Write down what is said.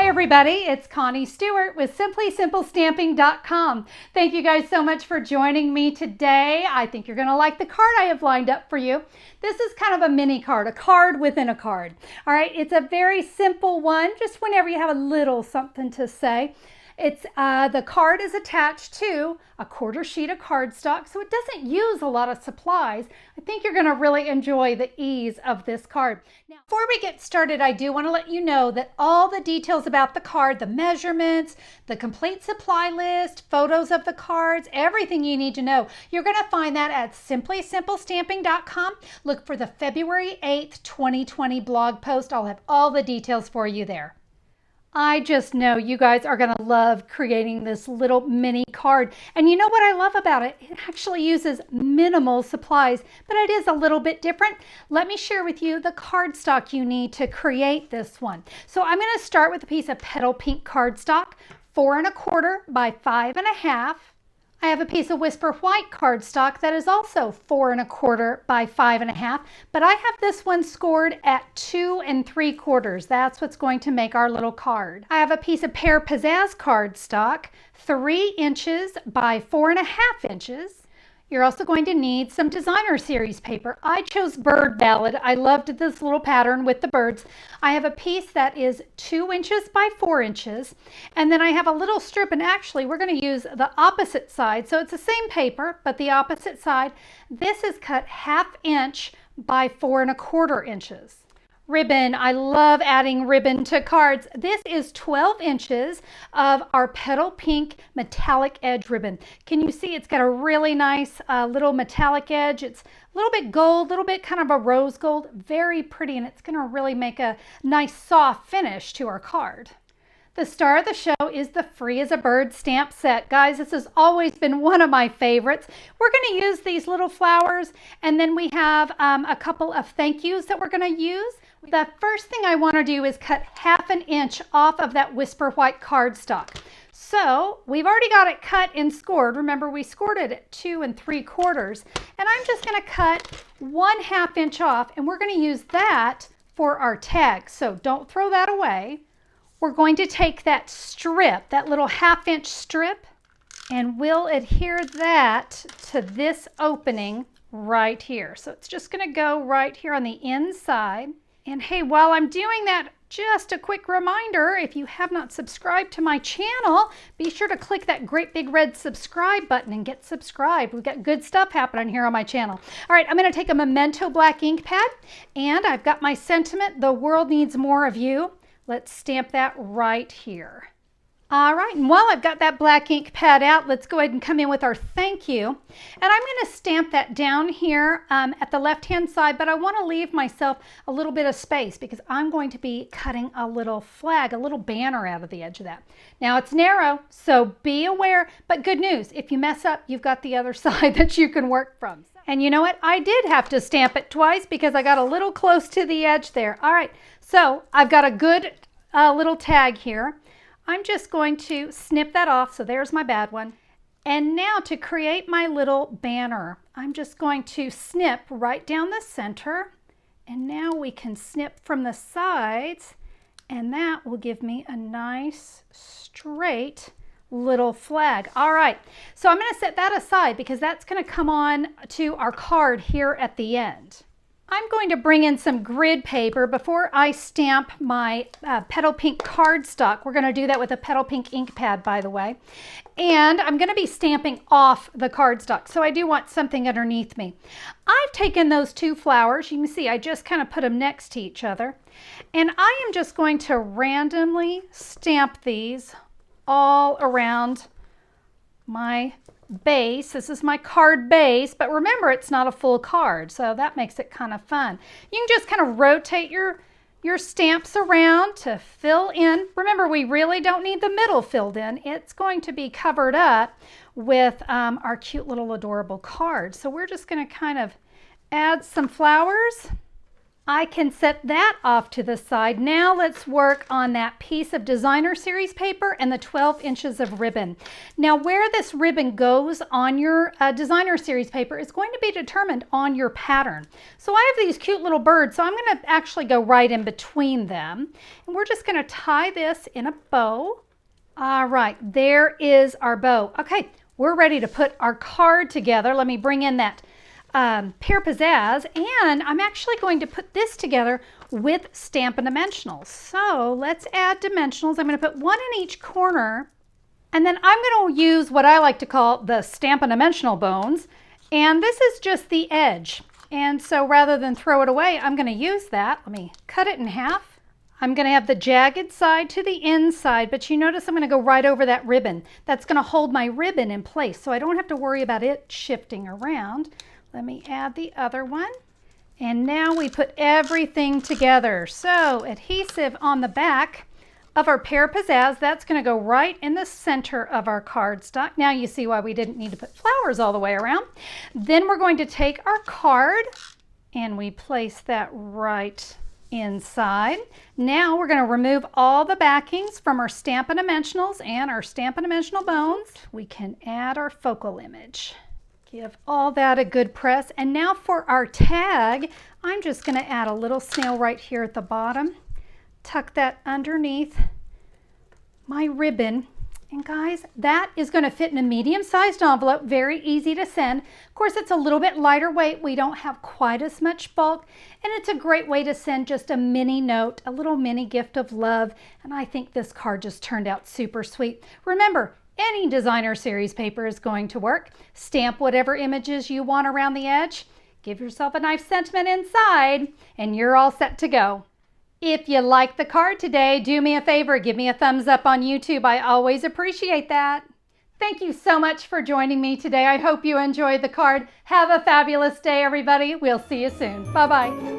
everybody, it's Connie Stewart with SimplySimpleStamping.com. Thank you guys so much for joining me today. I think you're going to like the card I have lined up for you. This is kind of a mini card, a card within a card. All right, it's a very simple one, just whenever you have a little something to say. It's the card is attached to a quarter sheet of cardstock, so it doesn't use a lot of supplies. I think you're going to really enjoy the ease of this card. Now, before we get started, I do want to let you know that all the details about the card, the measurements, the complete supply list, photos of the cards, everything you need to know, you're going to find that at SimplySimpleStamping.com. Look for the February 8th, 2020 blog post. I'll have all the details for you there. I just know you guys are going to love creating this little mini card. And you know what I love about it? It actually uses minimal supplies, but it is a little bit different. Let me share with you the cardstock you need to create this one. So I'm going to start with a piece of petal pink cardstock, 4 1/4 by 5 1/2. I have a piece of Whisper White cardstock that is also 4 1/4 by 5 1/2, but I have this one scored at 2 3/4. That's what's going to make our little card. I have a piece of Pear Pizzazz cardstock, 3 inches by 4 1/2 inches. You're also going to need some designer series paper. I chose Bird Ballad. I loved this little pattern with the birds. I have a piece that is 2 inches by 4 inches. And then I have a little strip, and actually we're going to use the opposite side. So it's the same paper, but the opposite side. This is cut 1/2 inch by 4 1/4 inches. Ribbon. I love adding ribbon to cards. This is 12 inches of our petal pink metallic edge ribbon. Can you see it's got a really nice little metallic edge? It's a little bit gold, a little bit kind of a rose gold, very pretty, and it's going to really make a nice soft finish to our card. The star of the show is the Free as a Bird stamp set. Guys, this has always been one of my favorites. We're going to use these little flowers, and then we have a couple of thank yous that we're going to use. The first thing I want to do is cut 1/2 inch off of that Whisper White cardstock. So we've already got it cut and scored. Remember, we scored it at 2 3/4, and I'm just going to cut 1/2 inch off, and we're going to use that for our tag. So don't throw that away. We're going to take that strip, that little 1/2 inch strip, and we'll adhere that to this opening right here. So it's just going to go right here on the inside. And hey, while I'm doing that, just a quick reminder, if you have not subscribed to my channel, be sure to click that great big red subscribe button and get subscribed. We've got good stuff happening here on my channel. All right, I'm going to take a Memento black ink pad, and I've got my sentiment, the world needs more of you. Let's stamp that right here. All right, and while I've got that black ink pad out, let's go ahead and come in with our thank you. And I'm going to stamp that down here at the left-hand side, but I want to leave myself a little bit of space because I'm going to be cutting a little flag, a little banner out of the edge of that. Now it's narrow, so be aware, but good news, if you mess up, you've got the other side that you can work from. And you know what? I did have to stamp it twice because I got a little close to the edge there. All right, so I've got a good little tag here. I'm just going to snip that off, so there's my bad one. And now to create my little banner, I'm just going to snip right down the center, and now we can snip from the sides, and that will give me a nice straight little flag. All right, so I'm going to set that aside because that's going to come on to our card here at the end. I'm going to bring in some grid paper before I stamp my petal pink cardstock. We're going to do that with a petal pink ink pad, by the way. And I'm going to be stamping off the cardstock, so I do want something underneath me. I've taken those 2 flowers. You can see I just kind of put them next to each other. And I am just going to randomly stamp these all around my base. This is my card base, but remember it's not a full card, so that makes it kind of fun. You can just kind of rotate your stamps around to fill in. Remember, we really don't need the middle filled in. It's going to be covered up with our cute little adorable card. So we're just going to kind of add some flowers. I can set that off to the side. Now let's work on that piece of designer series paper and the 12 inches of ribbon. Now where this ribbon goes on your designer series paper is going to be determined on your pattern. So I have these cute little birds, so I'm going to actually go right in between them. And we're just going to tie this in a bow. All right, there is our bow. Okay, we're ready to put our card together. Let me bring in that Pear Pizzazz, and I'm actually going to put this together with Stampin' Dimensionals. So let's add dimensionals. I'm going to put one in each corner, and then I'm going to use what I like to call the Stampin' Dimensional bones, and this is just the edge. And so rather than throw it away, I'm going to use that. Let me cut it in half. I'm going to have the jagged side to the inside, but you notice I'm going to go right over that ribbon. That's going to hold my ribbon in place, so I don't have to worry about it shifting around. Let me add the other one. And now we put everything together. So adhesive on the back of our Pear Pizzazz, that's going to go right in the center of our cardstock. Now you see why we didn't need to put flowers all the way around. Then we're going to take our card and we place that right inside. Now we're going to remove all the backings from our Stampin' Dimensionals and our Stampin' Dimensional bones. We can add our focal image. Give all that a good press. And now for our tag, I'm just going to add a little snail right here at the bottom. Tuck that underneath my ribbon. And guys, that is going to fit in a medium-sized envelope, very easy to send. Of course, it's a little bit lighter weight. We don't have quite as much bulk. And it's a great way to send just a mini note, a little mini gift of love. And I think this card just turned out super sweet. Remember, any designer series paper is going to work. Stamp whatever images you want around the edge. Give yourself a nice sentiment inside, and you're all set to go. If you like the card today, do me a favor, give me a thumbs up on YouTube. I always appreciate that. Thank you so much for joining me today. I hope you enjoyed the card. Have a fabulous day, everybody. We'll see you soon. Bye-bye.